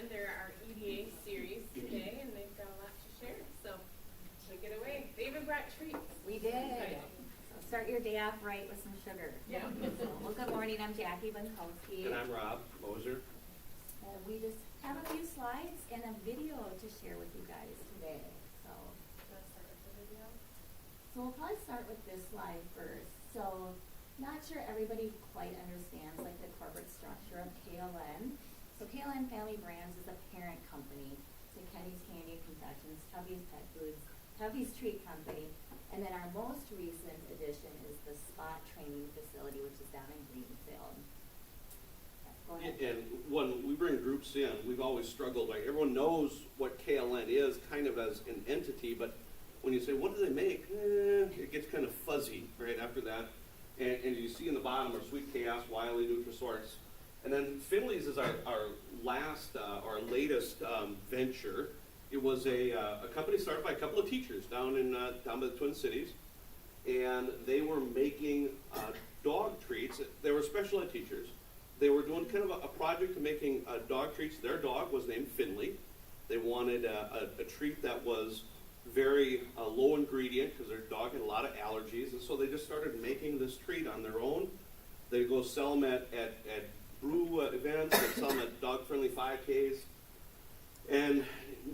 KLN. They're our EDA series today, and they've got a lot to share. So take it away. They even brought treats. We did. So start your day off right with some sugar. Yeah. Well, good morning. I'm Jackie Bunkowski. And I'm Rob Moser. And we just have a few slides and a video to share with you guys today. So Let's start with the video. we'll probably start with this slide first. So not sure everybody quite understands like the corporate structure of KLN. So KLN Family Brands is a parent company to Kenny's Candy Confections, Tubby's Pet Foods, Tubby's Treat Company, and then our most recent addition is the Spot Training Facility, which is down in Greenfield. Go ahead. And when we bring groups in, we've always struggled. Like everyone knows what KLN is, kind of as an entity, but when you say what do they make, it gets kind of fuzzy right after that. And you see in the bottom are Sweet Chaos, Wiley, Nutrisource, and then Finley's is our last, our latest venture. It was a company started by a couple of teachers down by the Twin Cities, and they were making dog treats. They were special ed teachers. They were doing kind of a project of making dog treats. Their dog was named Finley. They wanted a treat that was very low ingredient because their dog had a lot of allergies, and so they just started making this treat on their own. They go sell them at brew events, they sell them at dog-friendly 5Ks. And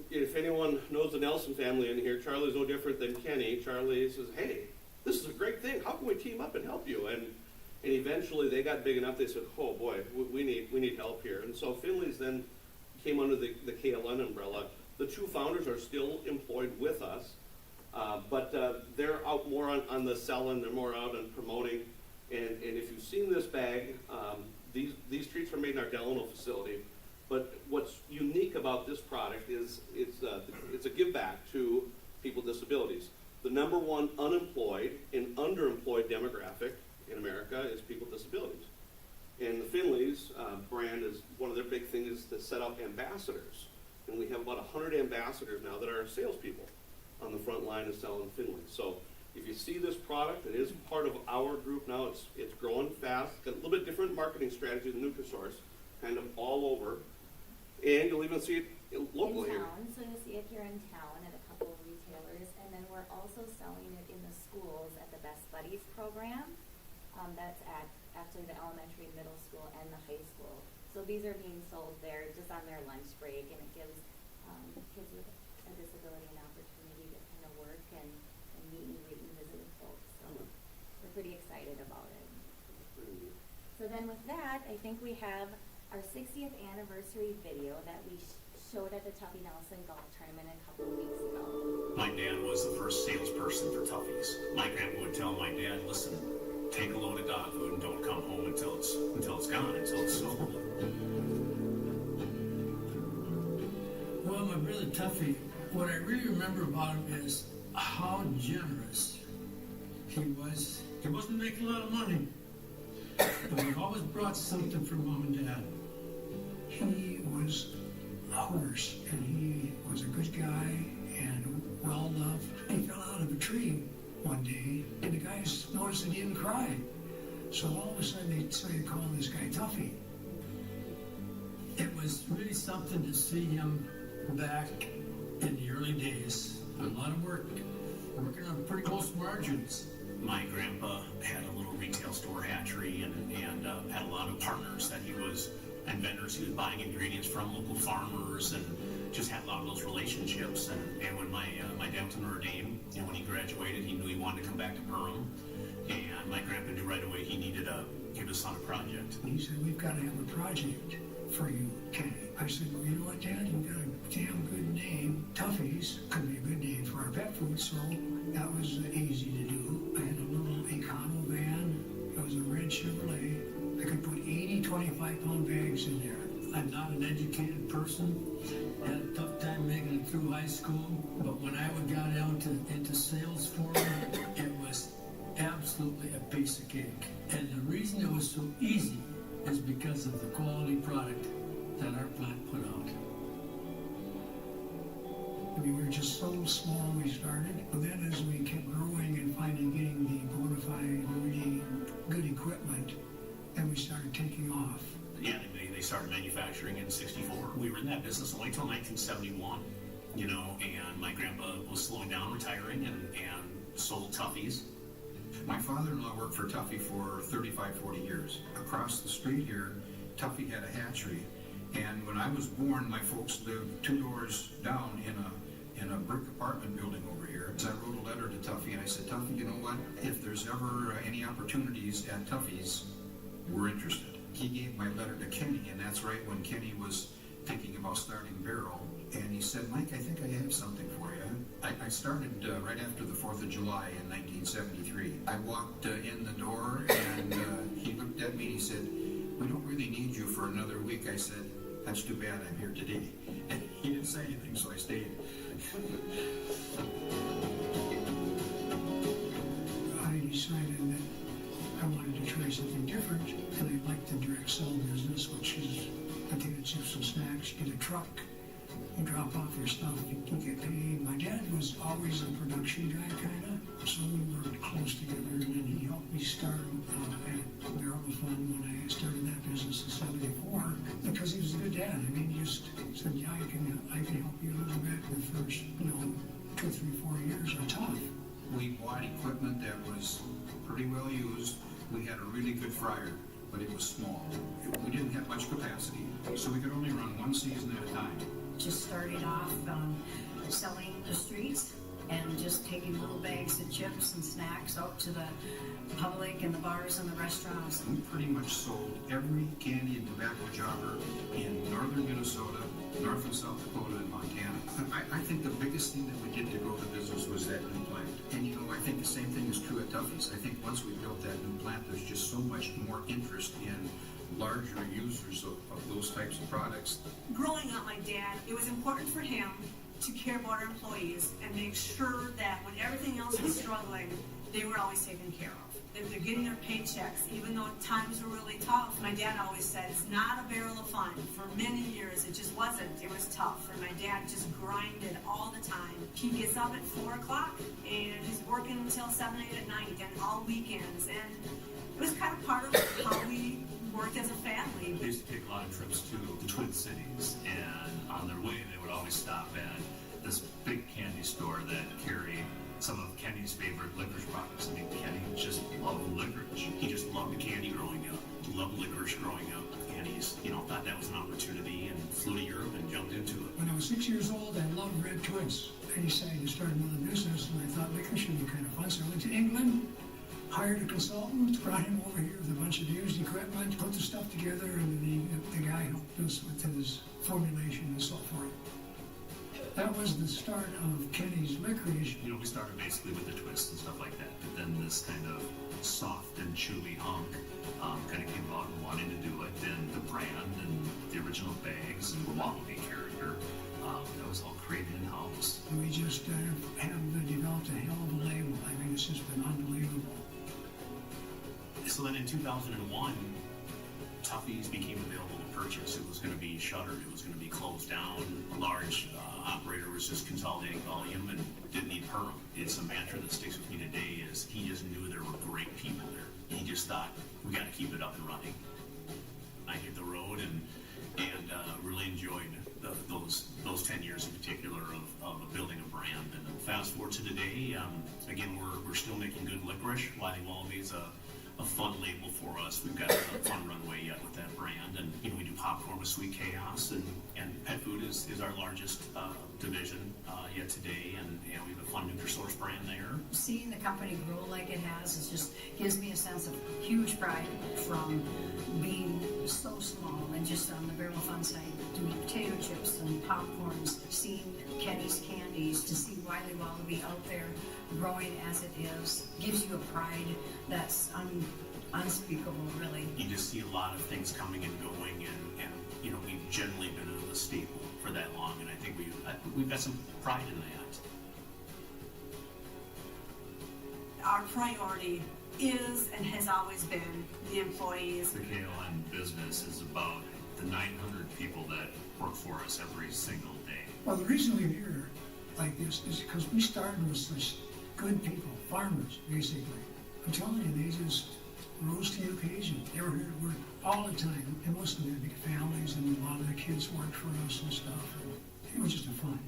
if anyone knows the Nelson family in here, Charlie's no different than Kenny. Charlie says, hey, this is a great thing. How can we team up and help you? And eventually they got big enough, they said, oh boy, we need help here. And so Finley's then came under the KLN umbrella. The two founders are still employed with us, but they're out more on the selling, they're more out on promoting. And if you've seen this bag, these treats are made in our Delano facility. But what's unique about this product is it's a give back to people with disabilities. The number one unemployed and underemployed demographic in America is people with disabilities. And the Finley's brand is one of their big things is to set up ambassadors. And we have about 100 ambassadors now that are salespeople on the front line of selling Finley. So if you see this product, it is part of our group now. It's growing fast. Got a little bit different marketing strategy than Nutrisource, kind of all over. And you'll even see it locally in here. town, so you'll see it here in town at a couple of retailers, and then we're also selling it in the schools at the Best Buddies program. That's at actually the elementary, middle school, and the high school. So these are being sold there just on their lunch break, and it gives kids with a disability an opportunity to kind of work and meet and greet and visit with folks. So we're pretty excited about it. So then with that, I think we have our 60th anniversary video that we showed at the Tuffy Nelson Golf Tournament a couple of weeks ago. My dad was the first salesperson for Tuffy's. My grandpa would tell my dad, listen, take a load of dog food and don't come home until it's gone, until it's sold. Well, my brother Tuffy, what I really remember about him is how generous he was. He wasn't making a lot of money, but he always brought something for mom and dad. He was a horse, and he was a good guy and well loved. He fell out of a tree one day, and the guys noticed that he didn't cry. So all of a sudden they started calling this guy Tuffy. It was really something to see him back in the early days. A lot of work, working on pretty close margins. My grandpa had a little retail store hatchery and had a lot of partners that he was, and vendors he was buying ingredients from, local farmers, and just had a lot of those relationships. And when my dad was in Notre Dame, and when he graduated, he knew he wanted to come back to Perham. And my grandpa knew right away he needed to give his son a project. He said, we've got to have a project for you, Kenny. I said, well, you know what, Dad? You've got a damn good name. Tuffy's could be a good name for our pet food, so that was easy to do. I had a little Econo van. It was a red Chevrolet. I could put 80 25-pound bags in there. I'm not an educated person. Had a tough time making it through high school, but when I got out into sales for me, it was absolutely a piece of cake. And the reason it was so easy is because of the quality product that our plant put out. We were just so small when we started, but then as we kept growing and finally getting the bona fide, really good equipment, then we started taking off. Yeah, they they started manufacturing in '64. We were in that business only till 1971, you know, and my grandpa was slowing down, retiring, and sold Tuffy's. My father-in-law worked for Tuffy for 35, 40 years. Across the street here, Tuffy had a hatchery. And when I was born, my folks lived 2 doors down in a brick apartment building over here. So I wrote a letter to Tuffy and I said, Tuffy, you know what? If there's ever any opportunities at Tuffy's, we're interested. He gave my letter to Kenny, and that's right when Kenny was thinking about starting Barrel. And he said, Mike, I think I have something for you. I started right after the 4th of July in 1973. I walked in the door and he looked at me and he said, we don't really need you for another week. I said, that's too bad, I'm here today. And he didn't say anything, so I stayed. I decided that I wanted to try something different, and I liked the direct sell business, which is potato chips and snacks. Get a truck, you drop off your stuff, you get paid. My dad was always a production guy, kind of, so we worked close together, and then he helped me start at Barrel of Fun when I started that business in '74, because he was a good dad. I mean, he just said, yeah, I can help you a little bit. The first, 2, 3, 4 years are tough. We bought equipment that was pretty well used. We had a really good fryer, but it was small. We didn't have much capacity, so we could only run 1 season at a time. Just started off selling the streets and just taking little bags of chips and snacks out to the public and the bars and the restaurants. We pretty much sold every candy and tobacco jobber in northern Minnesota, North and South Dakota, and Montana. I think the biggest thing that we did to grow the business was that new plant. And I think the same thing is true at Tuffy's. I think once we built that new plant, there's just so much more interest in larger users of those types of products. Growing up, my dad, it was important for him to care about our employees and make sure that when everything else was struggling, they were always taken care of. If they're getting their paychecks, even though times were really tough, my dad always said, it's not a barrel of fun. For many years, it just wasn't. It was tough, and my dad just grinded all the time. He gets up at 4 o'clock, and he's working until 7, 8 at night, and all weekends, and it was kind of part of how we worked as a family. They used to take a lot of trips to the Twin Cities, and on their way, they would always stop at this big candy store that carried some of Kenny's favorite licorice products. I mean, Kenny just loved licorice. He just loved the candy growing up, loved licorice growing up, and he's, thought that was an opportunity and flew to Europe and jumped into it. When I was 6 years old, I loved Red Twins. I decided to start another business, and I thought licorice should be kind of fun. So I went to England, hired a consultant, brought him over here with a bunch of used equipment, put the stuff together, and the guy helped us with his formulation and so forth. That was the start of Kenny's Licorice. We started basically with the twists and stuff like that, but then this kind of soft and chewy hunk kind of came about and wanted to do it, and the brand and the original bags and the Wallaby character, that was all created in-house. We just have developed a hell of a label. I mean, it's just been unbelievable. So then in 2001, Tuffy's became available to purchase. It was going to be shuttered. It was going to be closed down. A large operator was just consolidating volume and didn't need perm. It's a mantra that sticks with me today is he just knew there were great people there. He just thought, we got to keep it up and running. I hit the road and really enjoyed those 10 years in particular of building a brand. And fast forward to today, again, we're still making good licorice. Wily Wallaby's a fun label for us. We've got a fun runway yet with that brand, and we do popcorn with Sweet Chaos, and pet food is our largest division yet today, and we have a fun Nutrisource brand there. Seeing the company grow like it has, it just gives me a sense of huge pride from being so small and just on the Barrel of Fun side, doing potato chips and popcorns, seeing Kenny's Candies, to see Wily Wallaby out there growing as it is, gives you a pride that's unspeakable, really. You just see a lot of things coming and going, and we've generally been a staple for that long, and I think we've got some pride in that. Our priority is and has always been the employees. The KLN business is about the 900 people that work for us every single day. Well, the reason we're here like this is because we started with such good people, farmers, basically. I'm telling you, rose to the occasion. They were here to work all the time, and most of them had big families, and a lot of the kids worked for us and stuff. And it was just a fun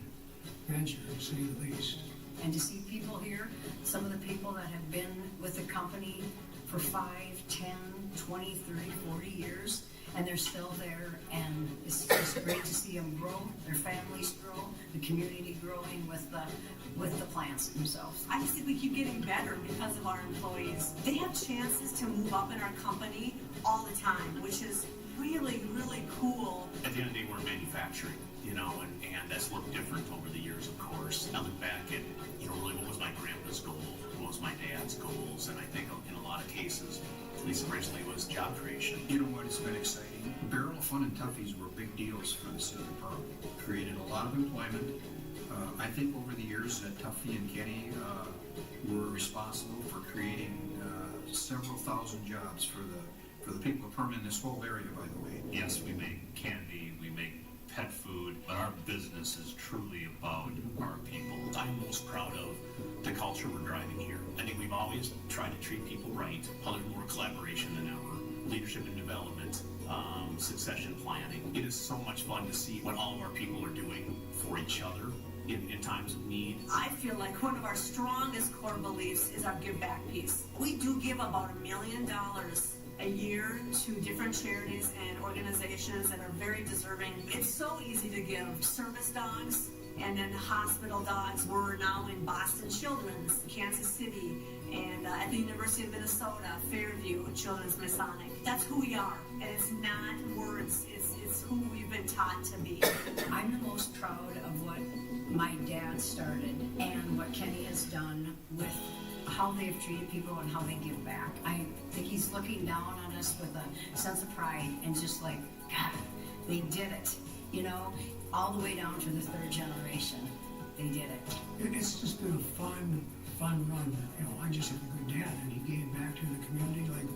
venture, to say the least. And to see people here, some of the people that have been with the company for 5, 10, 20, 30, 40 years, and they're still there, and it's just great to see them grow, their families grow, the community growing with the plants themselves. I just think we keep getting better because of our employees. They have chances to move up in our company all the time, which is really, really cool. At the end of the day, we're manufacturing, you know, and that's looked different over the years, of course. I look back at, you know, really what was my grandpa's goal, what was my dad's goals, and I think in a lot of cases, at least originally, was job creation. You know what, it's been exciting. Barrel of Fun and Toughies were big deals for the city of Pearl. Created a lot of employment. I think over the years that Tuffy and Kenny were responsible for creating several thousand jobs for the people of Pearl in this whole area, by the way. Yes, we make candy, we make pet food, but our business is truly about our people. I'm most proud of the culture we're driving here. I think we've always tried to treat people right. There's more collaboration than ever. Leadership and development, succession planning. It is so much fun to see what all of our people are doing for each other in times of need. I feel like one of our strongest core beliefs is our give back piece. We do give about $1 million a year to different charities and organizations that are very deserving. It's so easy to give service dogs and then hospital dogs. We're now in Boston Children's, Kansas City, and at the University of Minnesota, Fairview Children's Masonic. That's who we are, and it's not words, it's who we've been taught to be. I'm the most proud of what my dad started and what Kenny has done with how they've treated people and how they give back. I think he's looking down on us with a sense of pride and just like, God, they did it, you know, all the way down to the third generation. They did it. It's just been a fun run. You know, I just have a good dad, and he gave back to the community like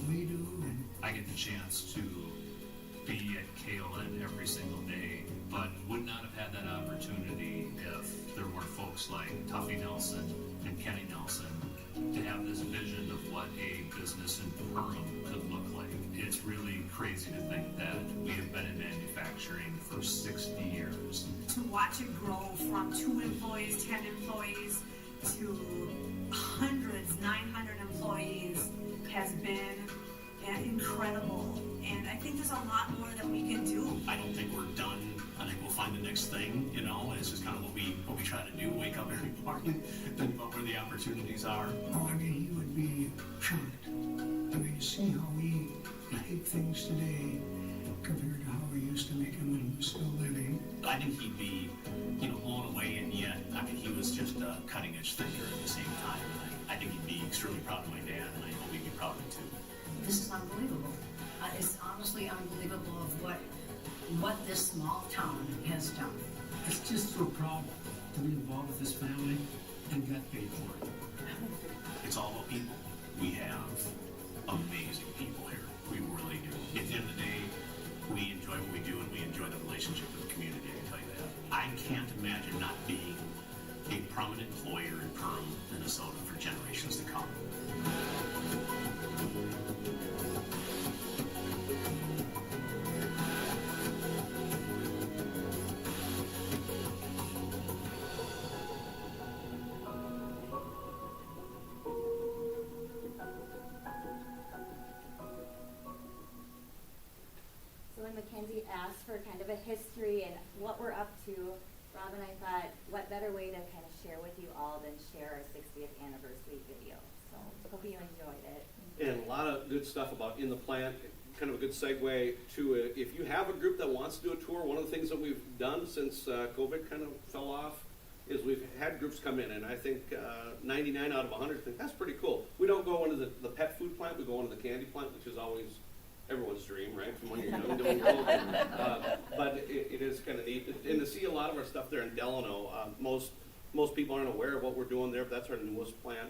we do. And I get the chance to be at KLN every single day, but would not have had that opportunity if there weren't folks like Tuffy Nelson and Kenny Nelson to have this vision of what a business in Perham could look like. It's really crazy to think that we have been in manufacturing for 60 years. To watch it grow from 2 employees, 10 employees, to hundreds, 900 employees has been incredible. And I think there's a lot more that we can do. I don't think we're done. I think we'll find the next thing, you know, and it's just kind of what we try to do, wake up every morning, think about where the opportunities are. oh, I mean, he would be shocked. I mean, to see how we make things today compared to how we used to make them when he was still living. I think he'd be, you know, blown away, and yet, I mean, he was just a cutting-edge thinker at the same time. And I think he'd be extremely proud of my dad, and I hope he'd be proud of me too. This is unbelievable. It's honestly unbelievable of what this small town has done. It's just so proud to be involved with this family and got paid for it. It's all about people. We have amazing people here. We really do. At the end of the day, we enjoy what we do, and we enjoy the relationship with the community, I can tell you that. I can't imagine not being a prominent employer in Perham, Minnesota for generations to come. So when Mackenzie asked for kind of a history and what we're up to, Rob and I thought, what better way to kind of share with you all than share our 60th anniversary video. So hope you enjoyed it. And a lot of good stuff about in the plant. Kind of a good segue to if you have a group that wants to do a tour, one of the things that we've done since COVID kind of fell off is we've had groups come in, and I think 99 out of 100 think that's pretty cool. We don't go into the pet food plant, we go into the candy plant, which is always everyone's dream, right? From when you're young to when you're old. But it is kind of neat. And to see a lot of our stuff there in Delano, most people aren't aware of what we're doing there, but that's our newest plant,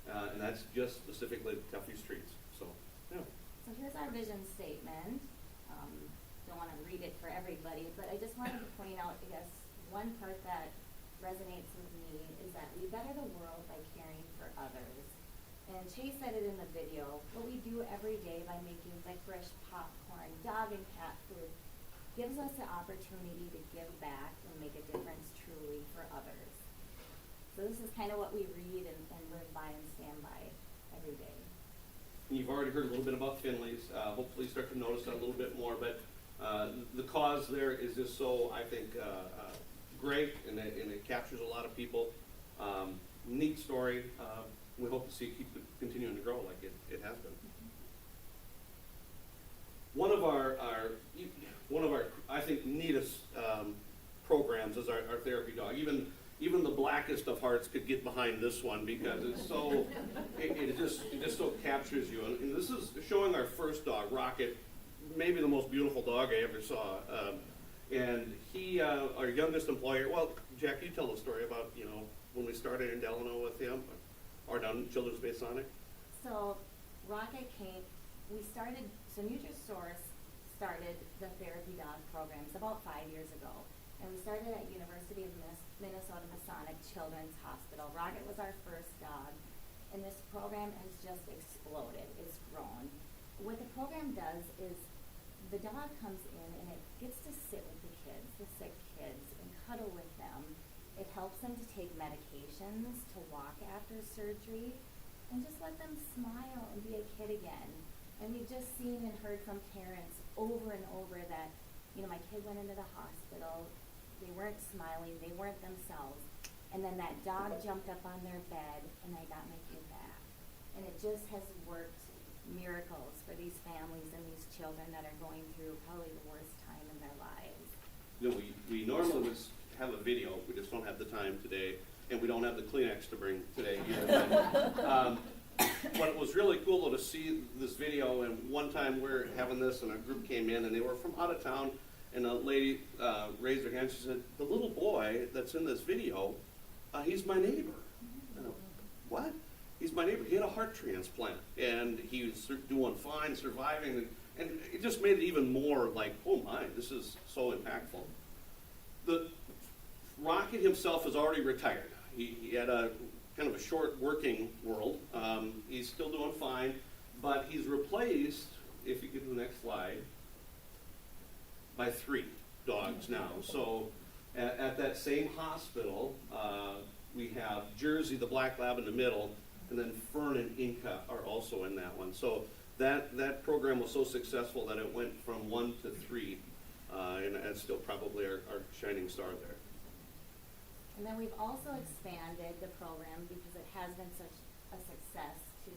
and that's just specifically Tuffy Streets. So, yeah. So here's our vision statement. Don't want to read it for everybody, but I just wanted to point out, I guess, one part that resonates with me is that we better the world by caring for others. I And Chase said it in the video, what we do every day by making licorice popcorn, dog and cat food, gives us the opportunity to give back and make a difference truly for others. So this is kind of what we read and live by and stand by every day. You've already heard a little bit about Finley's. Hopefully you start to notice that a little bit more, but the cause there is just so, I think, great, and it captures a lot of people. Neat story. We hope to see it keep continuing to grow like it has been. One of our I think neatest programs is our therapy dog. Even the blackest of hearts could get behind this one because it's so it just so captures you. And this is showing our first dog, Rocket, maybe the most beautiful dog I ever saw. And he, our youngest employer. Well, Jack, you tell the story about when we started in Delano with him, or down Children's Bay Sonic. So Rocket came. So Nutrisource started the therapy dog programs about 5 years ago. And we started at University of Minnesota Masonic Children's Hospital. Rocket was our first dog, and this program has just exploded. It's grown. What the program does is the dog comes in and it gets to sit with the kids, the sick kids, and cuddle with them. It helps them to take medications, to walk after surgery, and just let them smile and be a kid again. And we've just seen and heard from parents over and over that, my kid went into the hospital, they weren't smiling, they weren't themselves. And then that dog jumped up on their bed and I got my kid back. And it just has worked miracles for these families and these children that are going through probably the worst time in their lives. We normally would have a video, we just don't have the time today, and we don't have the Kleenex to bring today either. But it was really cool though to see this video, and one time we're having this and a group came in and they were from out of town, and a lady raised her hand. She said, "The little boy that's in this video, he's my neighbor." And I went, "What?" "He's my neighbor. He had a heart transplant, and he was doing fine, surviving." And it just made it even more like, oh my, this is so impactful. The Rocket himself is already retired. He had a kind of a short working world. He's still doing fine, but he's replaced, if you get to the next slide, by 3 dogs now. So at that same hospital, we have Jersey, the black lab in the middle, and then Fern and Inca are also in that one. So that program was so successful that it went from 1 to 3, and that's still probably our shining star there. And then we've also expanded the program because it has been such a success to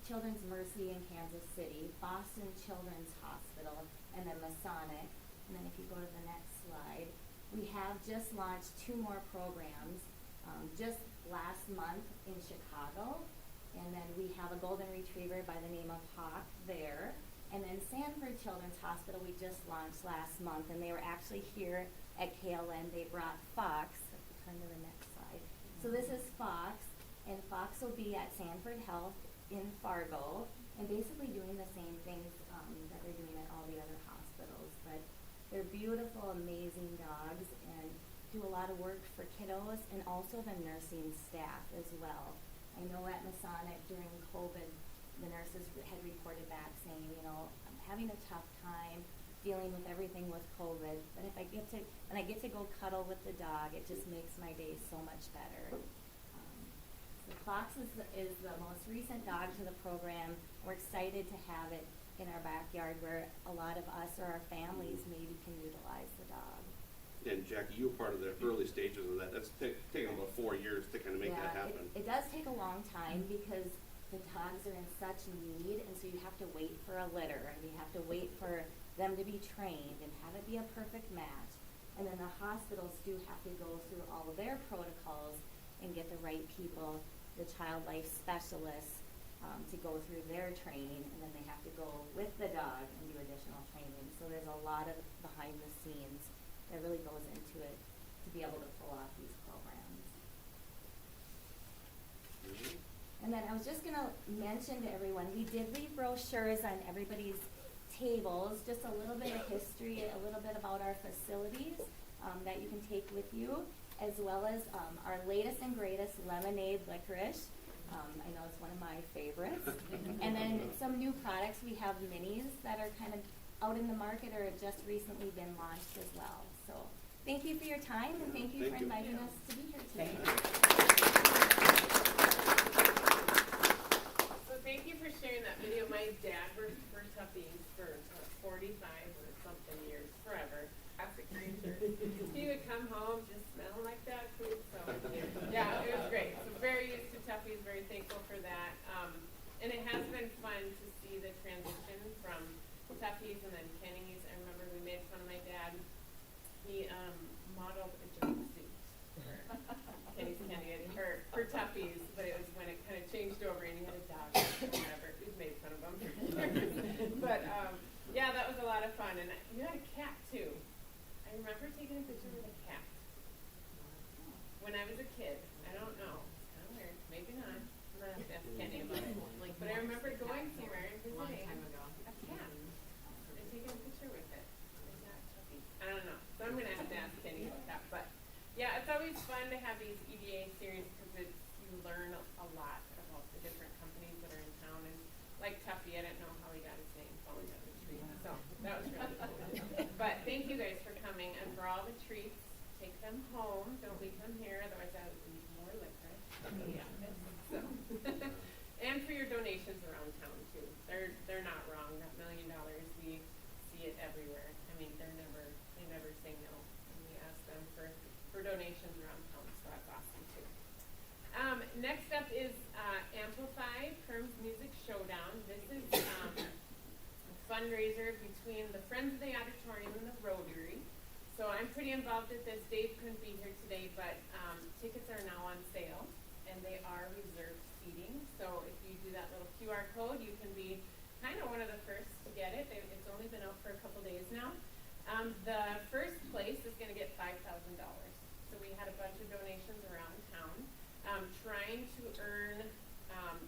Children's Mercy in Kansas City, Boston Children's Hospital, and then Masonic. And then if you go to the next slide, we have just launched 2 more programs just last month in Chicago. And then we have a golden retriever by the name of Hawk there. And then Sanford Children's Hospital we just launched last month, and they were actually here at KLN. They brought Fox. Turn to the next slide. So this is Fox, and Fox will be at Sanford Health in Fargo, and basically doing the same things that they're doing at all the other hospitals. But they're beautiful, amazing dogs, and do a lot of work for kiddos and also the nursing staff as well. I know at Masonic during COVID, the nurses had reported back saying, I'm having a tough time dealing with everything with COVID, but if I get to go cuddle with the dog, it just makes my day so much better. So Fox is the most recent dog to the program. We're excited to have it in our backyard where a lot of us or our families maybe can utilize the dog. And Jackie, you were part of the early stages of that. That's taken about 4 years to kind of make that happen. It does take a long time because the dogs are in such need, and so you have to wait for a litter, and you have to wait for them to be trained and have it be a perfect match. And then the hospitals do have to go through all of their protocols and get the right people, the child life specialists, to go through their training, and then they have to go with the dog and do additional training. So there's a lot of behind the scenes that really goes into it to be able to pull off these programs. And then I was just going to mention to everyone, we did leave brochures on everybody's tables, just a little bit of history, a little bit about our facilities that you can take with you, as well as our latest and greatest lemonade licorice. I know it's one of my favorites. And then some new products, we have minis that are kind of out in the market or have just recently been launched as well. So thank you for your time and thank you for inviting us to be here today. So thank you for sharing that video. My dad worked for Tuffy's for 45 or something years, forever. Classic creature. He would come home just smelling like dog food. So yeah, it was great. So very used to Tuffy's, very thankful for that. And it has been fun to see the transition from Tuffy's and then Kenny's. I remember we made fun of my dad. He modeled a jumpsuit for Kenny's Candy or for Tuffy's, but it was when it kind of changed over and he had a dog or whatever. We've made fun of him for years. But yeah, that was a lot of fun. And you had a cat too. I remember taking a picture with a cat when I was a kid. I don't know. It's kind of weird. Maybe not. I'm gonna have to ask Kenny about it. But I remember going somewhere and visiting a cat and taking a picture with it. Is that Tuffy? I don't know. So I'm gonna have to ask Kenny about that. But yeah, it's always fun to have these EDA series because you learn a lot about the different companies that are in town. And like Tuffy, I didn't know how he got his name falling out of the tree. So that was really cool. But thank you guys for coming and for all the treats. Take them home. Don't leave them here, otherwise I would leave more liquor. Yeah. So. And for your donations around town too. They're not wrong. That $1 million, we see it everywhere. I mean, they never say no. And we ask them for donations around town, so that's awesome too. Next up is Amplify Perms Music Showdown. This is a fundraiser between the Friends of the Auditorium and the Rotary. So I'm pretty involved with this. Dave couldn't be here today, but tickets are now on sale, and they are reserved seating. So if you do that little QR code, you can be kind of one of the first to get it. It's only been out for a couple days now. The first place is going to get $5,000. So we had a bunch of donations around town. Trying to earn,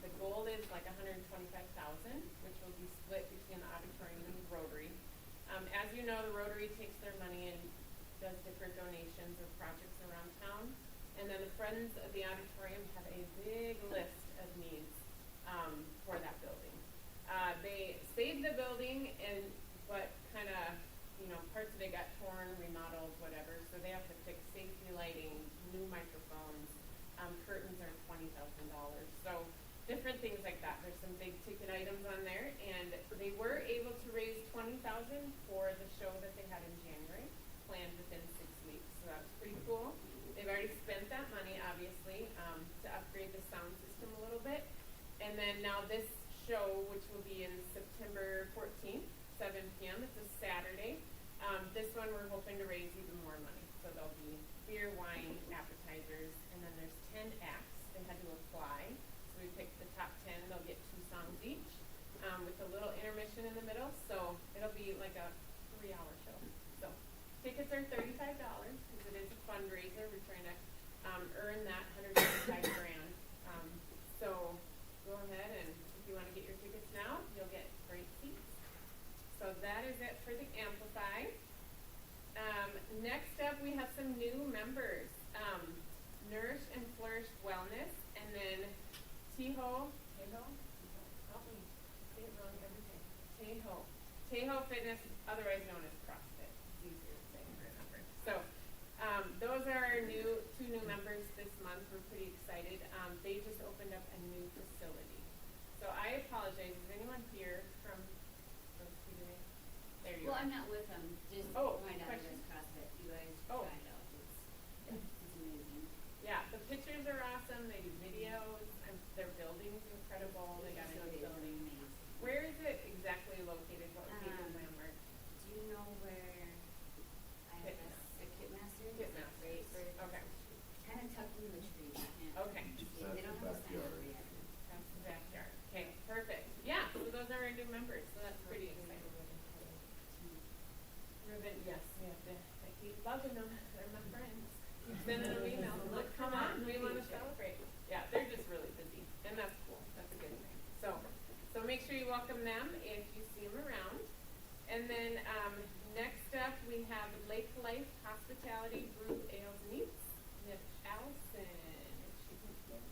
the goal is like $125,000, which will be split between the auditorium and the Rotary. As you know, the Rotary takes their money and does different donations or projects around town. And then the Friends of the Auditorium have a big list of needs for that building. They saved the building, but kind of, parts of it got torn, remodeled, whatever. So they have to fix safety lighting, new microphones. Curtains are $20,000. So different things like that. There's some big ticket items on there, and they were able to raise $20,000 for the show that they had in January, planned within 6 weeks. So that was pretty cool. They've already spent that money, obviously, to upgrade the sound system a little bit. And then now this show, which will be in September 14th, 7 p.m. It's a Saturday. This one we're hoping to raise even more money. So there'll be beer, wine, appetizers, and then there's 10 acts. They had to apply. So we picked the top 10. They'll get 2 songs each, with a little intermission in the middle. So it'll be like a 3-hour show. So tickets are $35 because it is a fundraiser. We're trying to earn that $125,000. So go ahead, and if you want to get your tickets now, you'll get great seats. So that is it for the Amplify. Next up, we have some new members. Nourish and Flourish Wellness, and then Teho, help me, say it wrong every day. Teho Fitness, otherwise known as CrossFit. It's easier to say and remember. So those are our 2 new members this month. We're pretty excited. They just opened up a new facility. So I apologize. Is anyone here from those 2 today? There you Well, are. I'm not with them. Just my daughter does CrossFit. You guys try it out. It's amazing. Yeah, the pictures are awesome. They do videos. Their building's incredible. They got a new building. Amazing. Where is it exactly located? What would be the landmark? Do you know where Kitmaster. Kitmaster? Kitmaster. Right. Okay. Kind of tucked in the trees. Okay. They don't have a sign over yet. That's the backyard. Okay, perfect. Yeah, so those are our new members, so that's pretty exciting. Ruben, yes, we have to, I keep bugging them. They're my friends. Keep sending them emails. Look, come on, we want to celebrate. Yeah, they're just really busy, and that's cool. That's a good thing. So make sure you welcome them if you see them around. And then next up, we have Lake Life Hospitality Brew Ales and Eats with Allison. If she can get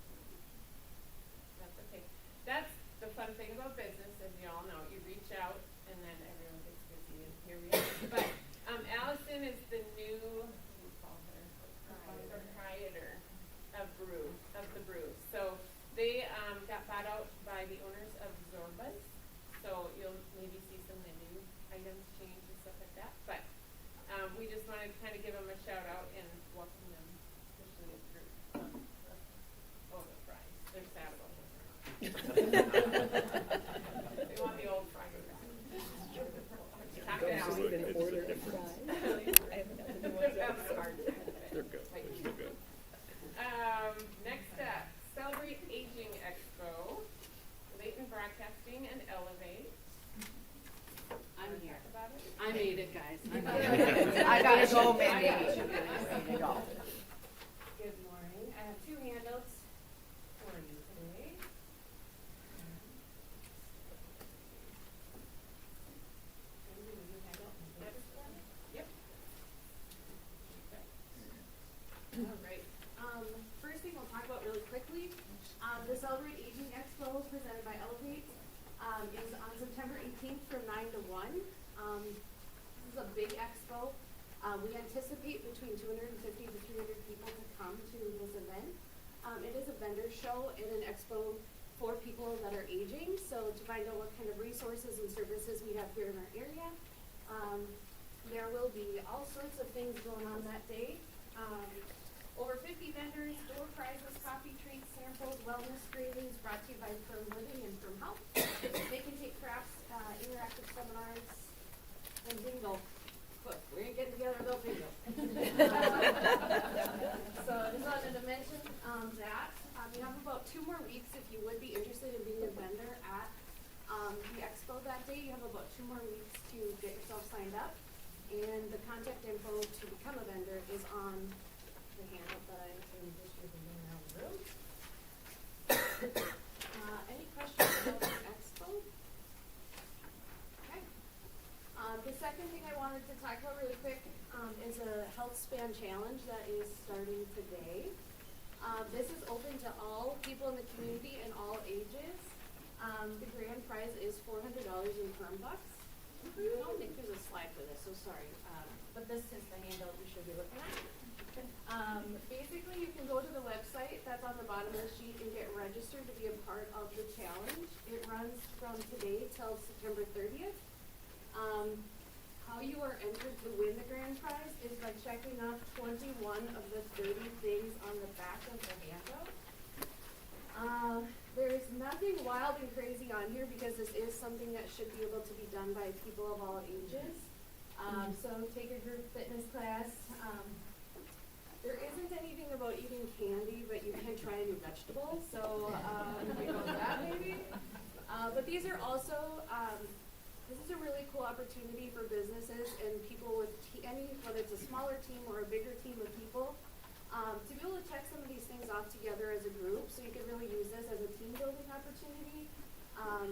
fun thing about business, as you all know, you reach out and then everyone gets busy, and here we are. But Allison is the new, what do you call her? Proprietor of the Brew. So they got bought out by the owners of Zorbas. So you'll maybe see some of the new items change and stuff like that. But we just wanted to kind of give them a shout out and welcome them, especially this group. Oh, the fries. They're sad about the fries. They want the old fries. Top it out. They're good. They're good. Next up, Celebrate Aging Expo, Layton Broadcasting and Elevate. I'm here. Talk about it? I made it, guys. I gotta go, Mandy. I gotta go. Good morning. I have 2 handouts for you today. Yep. All right. First thing we'll talk about really quickly, the Celebrate Aging Expo presented by Elevate is on September 18th from 9 to 1. This is a big expo. We anticipate between 250 to 300 people to come to this event. It is a vendor show and an expo for people that are aging, so to find out what kind of resources and services we have here in our area. There will be all sorts of things going on that day. Over 50 vendors, door prizes, coffee treats, samples, wellness trainings brought to you by Firm Living and Firm Health. They can take crafts, interactive seminars, and bingo. But we ain't getting together without bingo. So I just wanted to mention that. You have about 2 more weeks if you would be interested in being a vendor at the expo that day. You have about 2 more weeks to get yourself signed up. And the contact info to become a vendor is on the handout that I am distributing around the room. Any questions about the expo? Okay. The second thing I wanted to talk about really quick is a health span challenge that is starting today. This is open to all people in the community and all ages. The grand prize is $400 in firm bucks. I don't think there's a slide for this, so sorry. But this is the handout you should be looking at. Basically, you can go to the website that's on the bottom of the sheet and get registered to be a part of the challenge. It runs from today till September 30th. How you are entered to win the grand prize is by checking off 21 of the 30 things on the back of the handout. There's nothing wild and crazy on here because this is something that should be able to be done by people of all ages. So take a group fitness class. There isn't anything about eating candy, but you can try a new vegetable. So you know that maybe. But these are also, this is a really cool opportunity for businesses and people with whether it's a smaller team or a bigger team of people, to be able to check some of these things off together as a group. So you can really use this as a team building opportunity,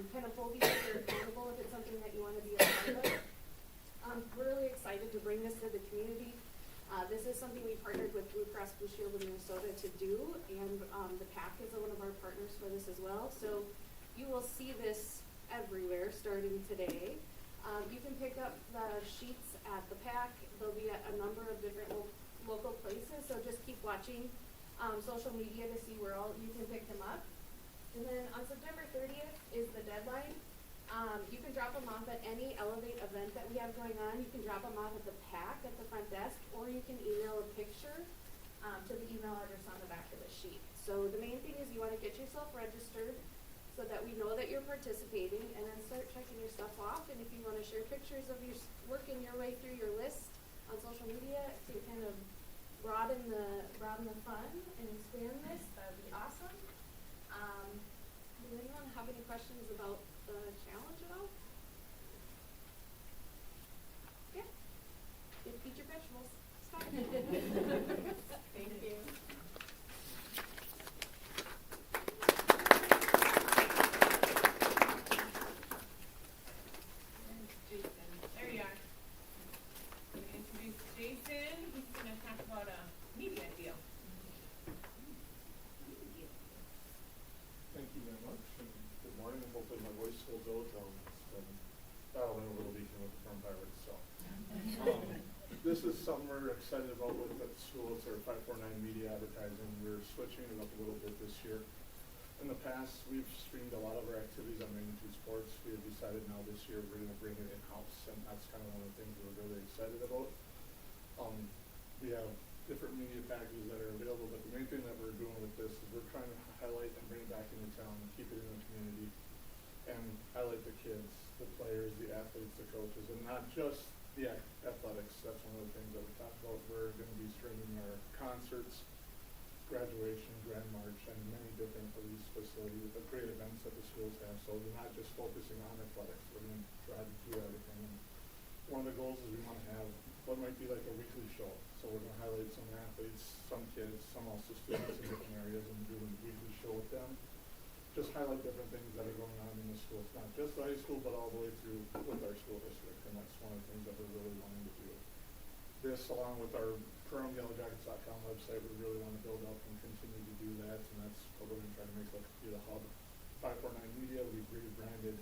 kind of hold each other accountable if it's something that you want to be a part of. We're really excited to bring this to the community. This is something we partnered with Blue Cross Blue Shield of Minnesota to do, and the PAC is one of our partners for this as well. So you will see this everywhere starting today. You can pick up the sheets at the PAC. They'll be at a number of different local places, so just keep watching social media to see where all you can pick them up. And then on September 30th is the deadline. You can drop them off at any Elevate event that we have going on. You can drop them off at the PAC at the front desk, or you can email a picture to the email address on the back of the sheet. So the main thing is you want to get yourself registered so that we know that you're participating, and then start checking your stuff off. And if you want to share pictures of your working your way through your list on social media to kind of broaden the fun and expand this, that would be awesome. Does anyone have any questions about the challenge at all? Yeah. Eat your vegetables. Stop. Thank you. Jason, there you are. I'm going to introduce Jason. He's going to talk about a media deal. Thank you very much, and good morning. Hopefully my and battling a little weekend with the Perm Pirates. So this is something we're excited about with at the school. It's our 549 media advertising. We're switching it up a little bit this year. In the past, we've streamed a lot of our activities on Magnitude Sports. We have decided now this year we're going to bring it in-house, and that's kind of one of the things we're really excited about. We have different media packages that are available, but the main thing that we're doing with this is we're trying to highlight and bring it back into town and keep it in the community and highlight the kids, the players, the athletes, the coaches, and not just the athletics. That's one of the things that we talked about. We're going to be streaming our concerts, graduation, Grand March, and many different of these facilities, the great events that the schools have. So we're not just focusing on athletics. We're going to try to do everything. And one of the goals is we want to have what might be like a weekly show. So we're going to highlight some athletes, some kids, some also students in different areas, and do a weekly show with them. Just highlight different things that are going on in the schools, not just the high school, but all the way through with our school district. And that's one of the things that we're really wanting to do. This, along with our PerhamYellowJackets.com website, we really want to build up and continue to do that, and that's what we're going to try to make be the hub. 549 Media, we've rebranded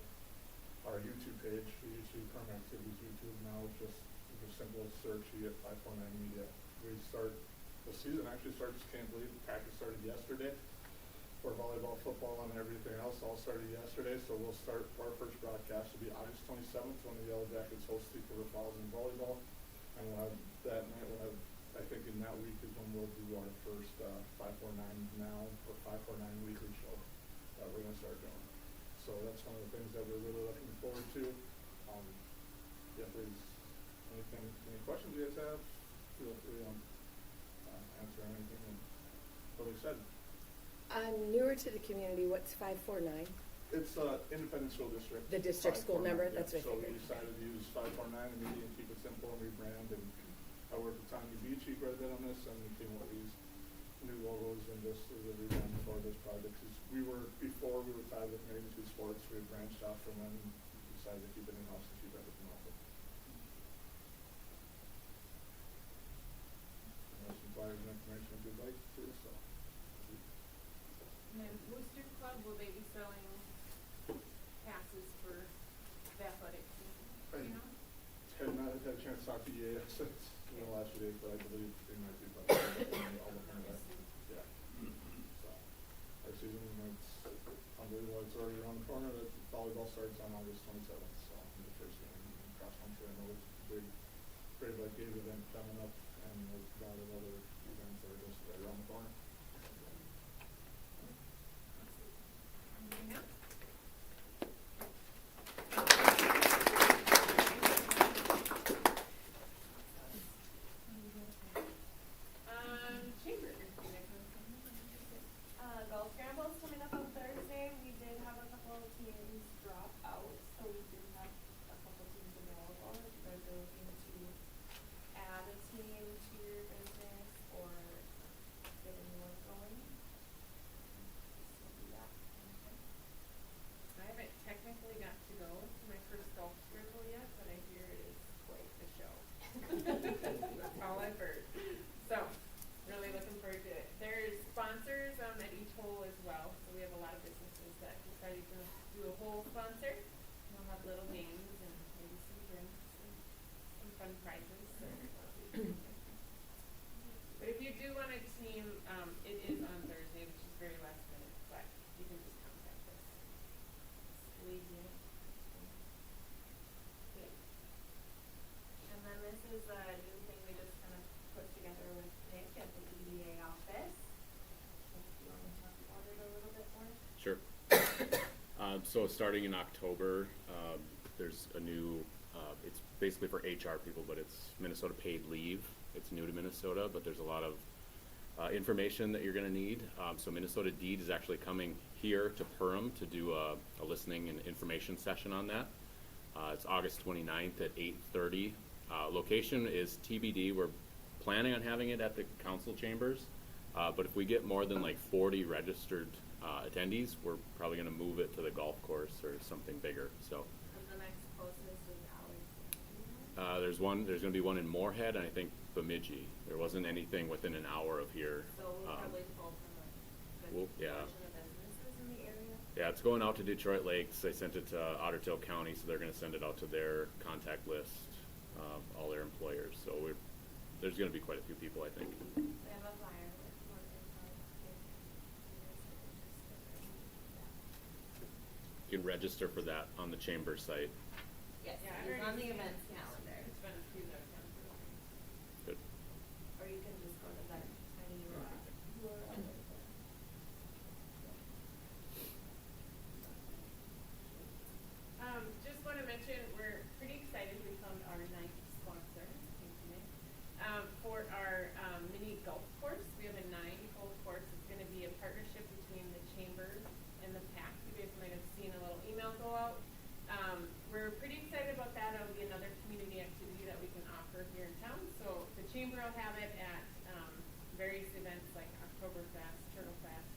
our YouTube page. We used to do Perm Activities YouTube. Now it's just a simple search. You get 549 Media. The season actually starts, can't believe, practice started yesterday for volleyball, football, and everything else. All started yesterday, so we'll start our first broadcast will be August 27th when the Yellow Jackets host River Falls in volleyball. And we'll have that night, I think in that week is when we'll do our first 549 Now or 549 weekly show that we're going to start doing. So that's one of the things that we're really looking forward to. If there's any questions you guys have, feel free to answer anything. And what we said. I'm newer to the community. What's 549? It's Independent School District. The district school number? That's what I So we figured. decided to use 549 immediately and keep it simple and rebrand. And I worked with Tommy Beachy quite a bit on this, and we came up with these new logos and just as a rebrand for this project. Before we were tied with Magnitude Sports, we branched off from them and decided to keep it in-house and keep everything open. There's some flyers and information if you'd like to, so. And then Booster Club, will they be selling passes for the athletic season? You know? Have not had a chance to talk to EA since the last few days, but I believe they might be probably all the time. Yeah. So our season, it's unbelievable. It's already around the corner. The volleyball starts on August 27th. So the first game in cross country. I know it's a big Great Lakes Games event coming up, and there's a lot of other events that are just right around the corner. Golf scrambles coming up on Thursday. We did have a couple of teams drop out, so we do have a couple teams available. If you guys are looking to add a team to your business or get a new one going, just do that. I haven't technically got to go to my first golf scramble yet, but I hear it is quite the show. That's all I've heard. So, really looking forward to it. There's sponsors at each hole as well, so we have a lot of businesses that decided to do a hole sponsor. We'll have little games and maybe some drinks and some fun prizes. But if you do want a team, it is on Thursday, which is very last minute, but you can just contact us. Leave you. Okay. And then this is a new thing we just kind of put together with Nick at the EDA office. If you want to talk about it a little bit more. Sure. So starting in October, there's a new, it's basically for HR people, but it's Minnesota Paid Leave. It's new to Minnesota, but there's a lot of information that you're going to need. So Minnesota Deed is actually coming here to Perham to do a listening and information session on that. It's August 29th at 8:30. Location is TBD. We're planning on having it at the council chambers, but if we get more than like 40 registered attendees, we're probably going to move it to the golf course or something bigger. So And the next closest is Alex. there's going to be one in Moorhead, and I think Bemidji. There wasn't anything within an hour of here. So we'll probably pull from a good yeah. portion of businesses in the area. Yeah, it's going out to Detroit Lakes. They sent it to Otter Tail County, so they're going to send it out to their contact list, all their employers. So there's going to be quite a few people, I think. They have a flyer with more info. You can register for that on the chamber site. Yes, Yeah, it's it's on on the the events events calendar. It's been a few that have come through. Good. Or you can just go to that tiny URL. Just want to mention, we're pretty excited. We found our ninth sponsor, thank you, Nick, for our mini golf course. We have a 9-hole course. It's going to be a partnership between the chamber and the PAC. You guys might have seen a little email go out. We're pretty excited about that. It'll be another community activity that we can offer here in town. So the chamber will have it at various events like Oktoberfest, Turtle Fest,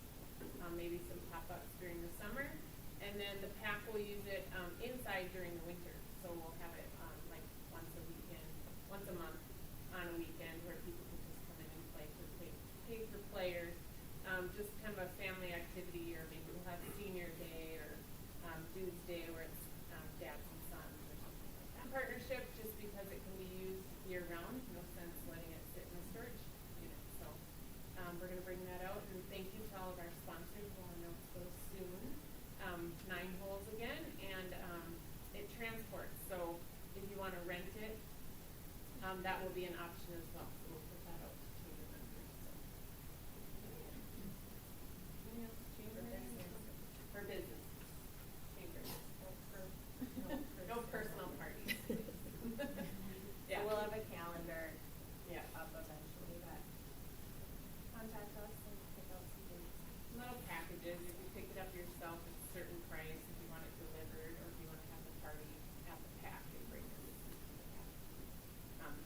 maybe some pop-ups during the summer. And then the PAC will use it inside during the winter. So we'll have it like once a month on a weekend where people can just come in and play for pay for players. Just kind of a family activity, or maybe we'll have senior day or dudes day where it's dads and sons or something like that. Partnership, just because it can be used year round, no sense letting it sit in a storage unit. So we're going to bring that out, and thank you to all of our sponsors. We'll announce those soon. 9 holes again, and it transports. So if you want to rent it, that will be an option as well. So we'll put that out to chamber members. So. Anything else? Chamber for business. Chamber. No personal parties. Yeah. So we'll have a calendar up eventually that contact us and pick out some dates. Little packages. If you pick it up yourself, it's a certain price. If you want it delivered, or if you want to have the party at the PAC and bring it to the PAC.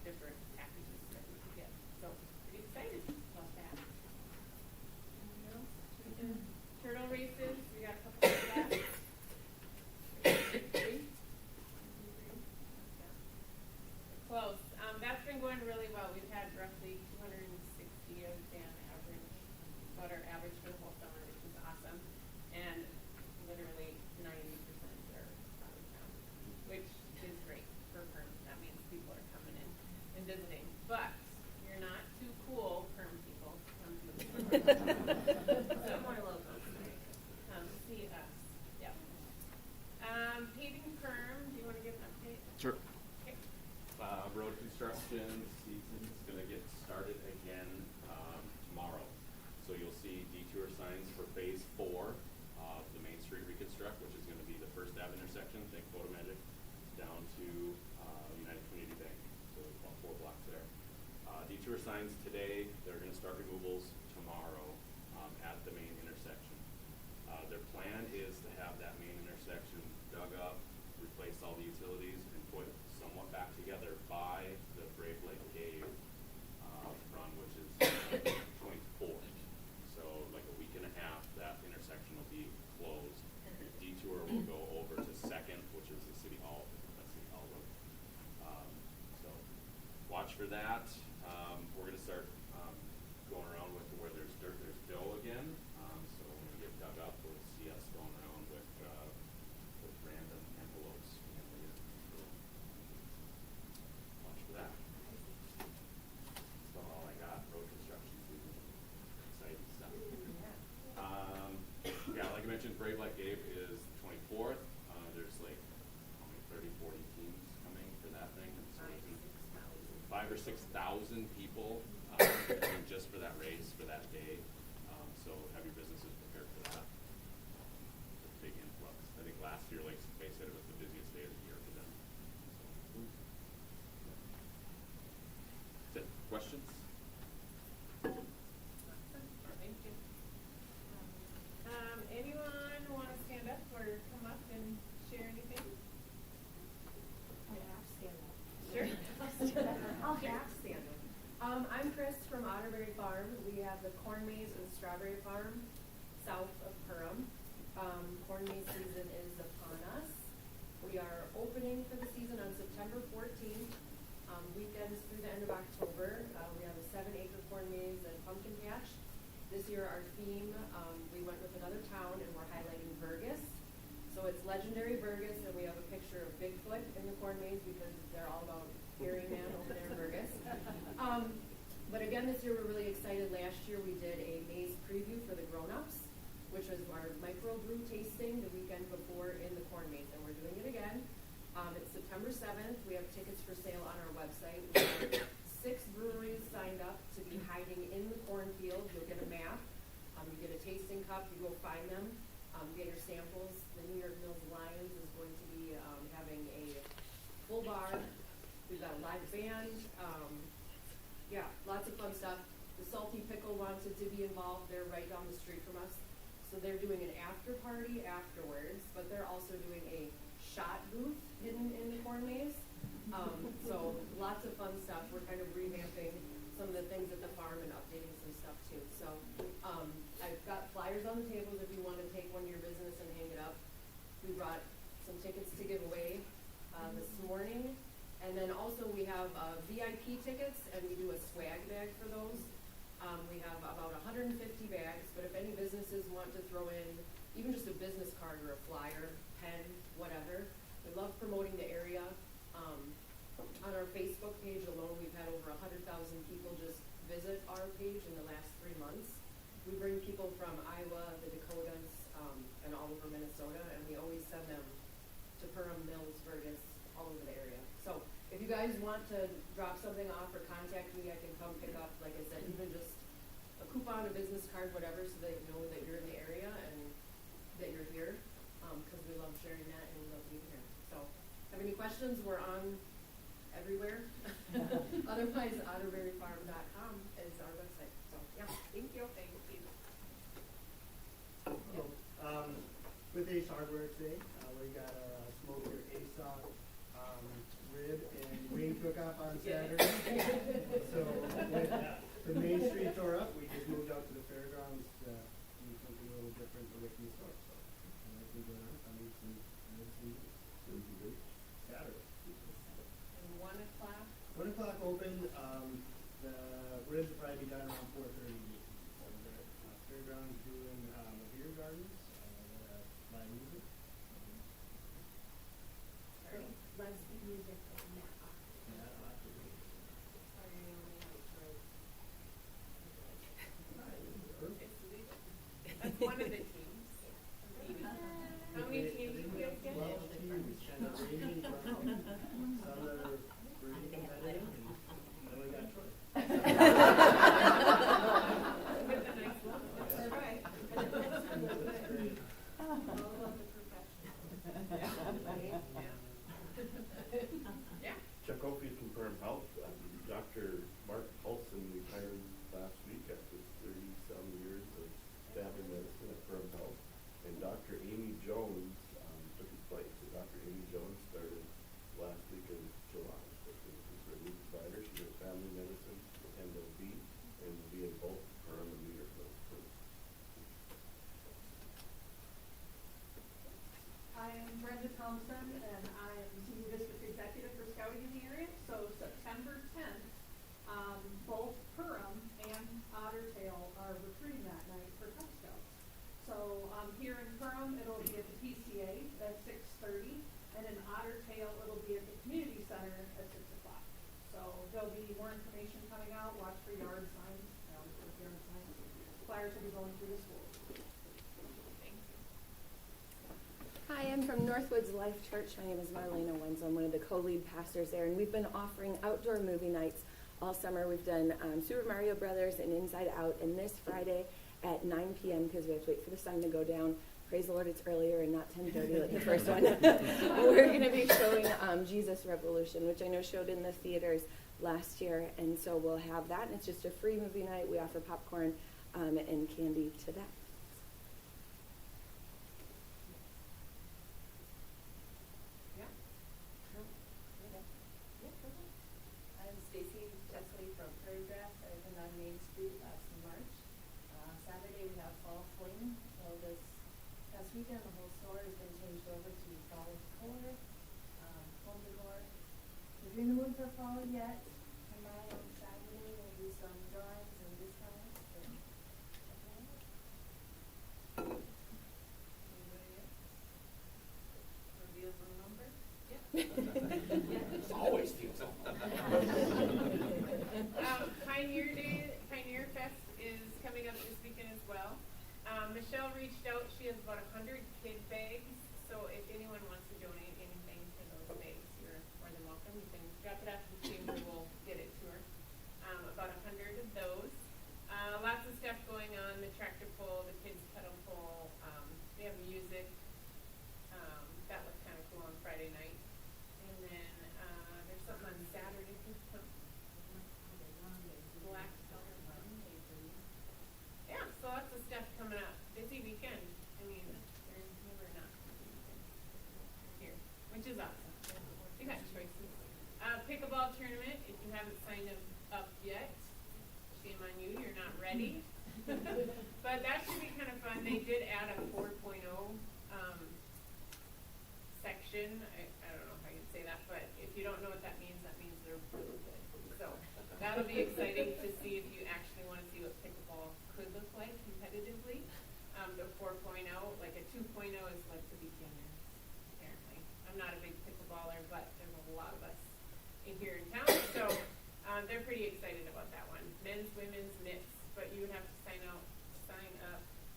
Different packages that we can get. So pretty excited about that. Anything else? Turtle races. We got a couple of that. Close. That's been going really well. We've had roughly 260 on average, about our average for the whole summer, which is awesome. And literally 90% are out of town, which is great for perm. That means people are coming in and visiting. But you're not too cool, perm people. Come to so more locals. Come see us. Yep. Paving perm. Do you want to give an update? Sure. Okay. Road construction season is going to get started again tomorrow. So you'll see detour signs for phase 4 of the Main Street reconstruct, which is going to be the First Ave intersection, think Photomagic, down to United Community Bank. So there's about 4 blocks there. Detour signs today, they're going to start removals tomorrow at the main intersection. Their plan is to have that main intersection dug up, replace all the utilities, and put somewhat back together by the Brave Lake Gave run, which is 24th. So like a week and a half, that intersection will be closed. Detour will go over to 2nd, which is the City Hall road. So watch for that. We're going to start going around with where there's dirt, there's dough again. So when we get dug up, we'll see us going around with random envelopes. Watch for that. That's about all I got. Road construction season. Exciting stuff. Yeah, like I mentioned, Brave Like Gabe is the 24th. There's like how many, 30, 40 teams coming for that thing. And so 5,000 or 6,000 people just for that race, for that day. So have your businesses prepared for that. It's a big influx. I think last year Lakes Bay said it was the busiest day of the year for them. So, that's it. Questions? Thank you. Anyone want to stand up or come up and share anything? I'll half stand up. Sure. I'll half stand up. I'm Chris from Otterberry Farm. We have the corn maze and strawberry farm south of Perham. Corn maze season is upon us. We are opening for the season on September 14th. Weekends through the end of October. We have a 7-acre corn maze and pumpkin patch. This year our theme, we went with another town and we're highlighting Burgess. So it's legendary Burgess, and we have a picture of Bigfoot in the corn maze because they're all about hairy man over there in Burgess. But again, this year we're really excited. Last year we did a maze preview for the grown-ups, which was our microbrew tasting the weekend before in the corn maze, and we're doing it again. It's September 7th. We have tickets for sale on our website. We have 6 breweries signed up to be hiding in the cornfield. You'll get a map. You get a tasting cup. You go find them. Get your samples. The New York Mills Lions is going to be having a full bar. We've got a live band. Yeah, lots of fun stuff. The Salty Pickle wanted to be involved. They're right down the street from us. So they're doing an after party afterwards, but they're also doing a shot booth hidden in the corn maze. So lots of fun stuff. We're kind of revamping some of the things at the farm and updating some stuff too. So I've got flyers on the tables if you want to take one to your business and hang it up. We brought some tickets to give away this morning. And then also we have VIP tickets, and we do a swag bag for those. We have about 150 bags, but if any businesses want to throw in even just a business card or a flyer, pen, whatever, we love promoting the area. On our Facebook page alone, we've had over 100,000 people just visit our page in the last 3 months. We bring people from Iowa, the Dakotas, and all over Minnesota, and we always send them to Perham, Mills, Burgess, all over the area. So if you guys want to drop something off or contact me, I can come pick up, like I said, even just a coupon, a business card, whatever, so they know that you're in the area and that you're here, because we love sharing that and we love being here. So, have any questions? We're on everywhere. Otherwise, otterberryfarm.com is our website. So, yeah, thank you. Thank you. With Ace Hardware today, we got our smoker ASOP rib and wing cook-off on Saturday. So with the Main Street tore up, we just moved out to the fairgrounds to do something a little different to Wicking Store. So I've been doing it. I need some Saturday. And 1 o'clock? 1 o'clock open. The ribs will probably be done around 4:30. So the fairgrounds doing a beer gardens, live music. Let's be music now. That's one of the teams. How many teams do we have? 12 teams, kind of ranging from some that are pretty competitive, and then we got Troy. With the nice look. That's right. That's great. All about the professional. Yeah. Chuck Opie from Perham Health. Dr. Mark Paulson retired last week after 30-some years of family medicine at Perham Health. And Dr. Amy Jones took his place. So Dr. Amy Jones started last week in July. So this is her new provider. She does family medicine, MOB, and will be in both Perham and New York. I am Brenda Thompson, and I am Senior District Executive for Scouting in the area. So September 10th, both Perham and Ottertail are recruiting that night for Cub Scouts. So here in Perham, it'll be at the PCA at 6:30, and in Ottertail, it'll be at the Community Center at 6 o'clock. So there'll be more information coming out. Watch for yard signs. Flyers will be going through the school. Hi, I'm from Northwoods Life Church. My name is Marlena Wenzel. I'm one of the co-lead pastors there, and we've been offering outdoor movie nights all summer. We've done Super Mario Brothers and Inside Out, and this Friday at 9 p.m., because we have to wait for the sun to go down. Praise the Lord, it's earlier and not 10:30 like the first one. We're going to be showing Jesus Revolution, which I know showed in the theaters last year, and so we'll have that, and it's just a free movie night. We offer popcorn and candy to that. I'm Stacy Chesley from Prairie Grass. I opened on Main Street last March. Saturday we have Fall Fling. So this past weekend the whole store has been changed over to fall color, home decor. If you're in the mood for fall yet, come by on Saturday. We'll do some drawings and discounts. And stuff coming up. Busy weekend. I mean, there's never not here, which is awesome. You got choices. Pickleball tournament, if you haven't signed up yet, shame on you, you're not ready. But that should be kind of fun. They did add a 4.0 section. I don't know how you'd say that, but if you don't know what that means they're really good. So that'll be exciting to see if you actually want to see what pickleball could look like competitively. The 4.0, like a 2.0 is like the beginner, apparently. I'm not a big pickleballer, but there's a lot of us here in town, so they're pretty excited about that one. Men's, women's, mixed, but you would have to sign up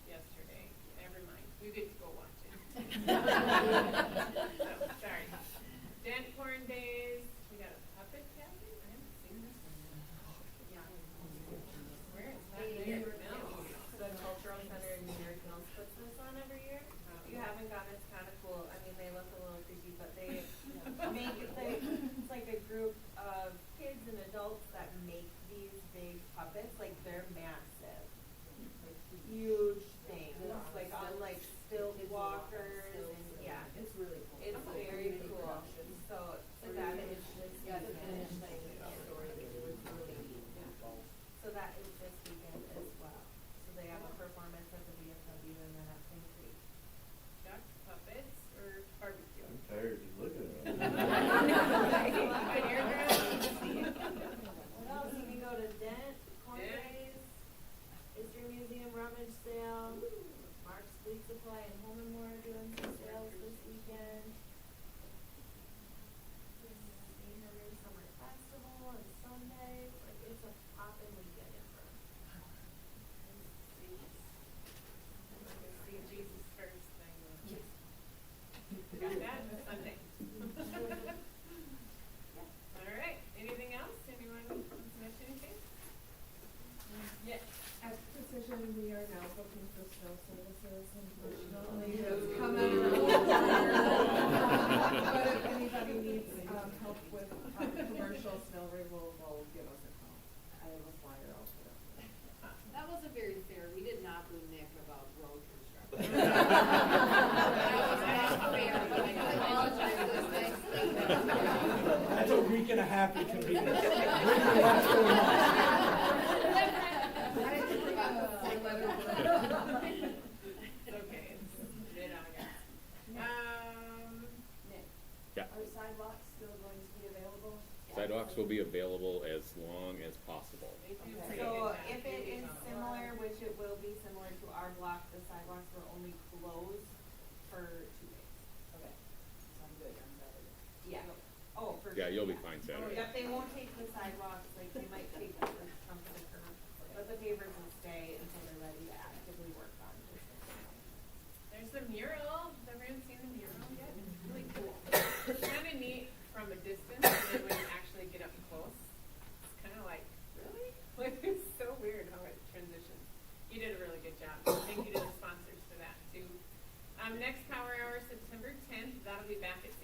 yesterday. Never mind, you get to go watch it. So, sorry. Dent corn days. We got a puppet cafe. I haven't seen this one. Yeah. Where is that? The Cultural Center in New York Mills puts this on every year. If you haven't gone, it's kind of cool. I mean, they look a little creepy, but they make it it's like a group of kids and adults that make these big puppets. Like they're massive, like huge things, like on like stilt walkers, and yeah, it's really cool. It's very cool. So that is just the finish thing. So that is this weekend as well. So they have a performance at the VFW and then at St. Creek. Duck, puppets, or barbecue? I'm tired just looking at them. What else? You can go to Dent, Corn Days, History Museum rummage sale, Mark's Fleet Supply and Home and More doing some sales this weekend. St. Henry Summer Festival on Sunday. Like it's a poppin' weekend in front. See Jesus first thing. Got that Sunday. All right. Anything else? Anyone wants to mention anything? Yes. At Precision, we are now booking for snow services, unfortunately. It's coming around. But if anybody needs help with commercial snow removal, give us a call. I have a flyer out for that. That wasn't very fair. We did not boo Nick about road construction. That's a week and a half inconvenience. Okay. Nick, Yeah. are sidewalks still going to be available? Sidewalks will be available as long as possible. So if it is similar, which it will be similar to our block, the sidewalks were only closed for 2 days. Okay. So I'm good on Saturday. Yeah. Oh, for Yeah, sure, you'll be fine Saturday. Yep, they won't take the sidewalks, like they might take the first chunk of the curb, but the pavers will stay until they're ready to actively work on it. There's the mural. Has everyone seen the mural yet? It's really cool. It's kind of neat from a distance, and then when you actually get up close, it's kind of like, really? Like, it's so weird how it transitions. You did a really good job. Thank you to the sponsors for that, too. Next Power Hour, September 10th. That'll be back at